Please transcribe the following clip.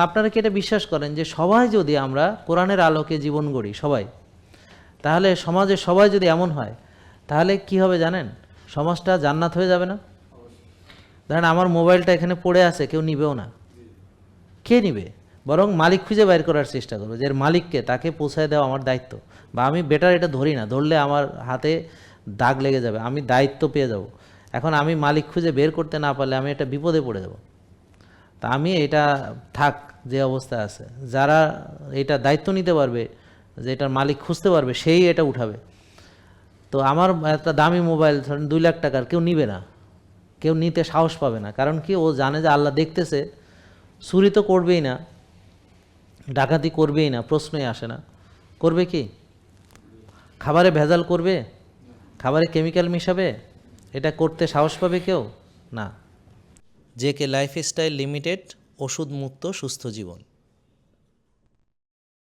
আপনারা কি এটা বিশ্বাস করেন যে সবাই যদি আমরা কোরআনের আলোকে জীবন গড়ি সবাই, তাহলে সমাজে সবাই যদি এমন হয় তাহলে কি হবে জানেন? সমাজটা জান্নাত হয়ে যাবে না? ধরেন আমার মোবাইলটা এখানে পড়ে আছে, কেউ নিবেও না। কে নিবে? বরং মালিক খুঁজে বাইর করার চেষ্টা করবো, যে এর মালিককে, তাকে পৌঁছায় দেওয়া আমার দায়িত্ব। বা আমি বেটার এটা ধরি না, ধরলে আমার হাতে দাগ লেগে যাবে, আমি দায়িত্ব পেয়ে যাব। এখন আমি মালিক খুঁজে বের করতে না পারলে আমি একটা বিপদে পড়ে যাব। তা আমি এটা থাক যে অবস্থা আছে, যারা এটা দায়িত্ব নিতে পারবে, যে এটার মালিক খুঁজতে পারবে, সেই এটা উঠাবে। তো আমার একটা দামি মোবাইল ধরেন 2 লাখ টাকার, কেউ নিবে না, কেউ নিতে সাহস পাবে না। কারণ কি, ও জানে যে আল্লাহ দেখতেছে। চুরি তো করবেই না, ডাকাতি করবেই না, প্রশ্নই আসে না। করবে কি? খাবারে ভেজাল করবে? খাবারে কেমিক্যাল মিশাবে? এটা করতে সাহস পাবে কেউ? না। জেকে লাইফস্টাইল লিমিটেড, ওষুধ মুক্ত সুস্থ জীবন।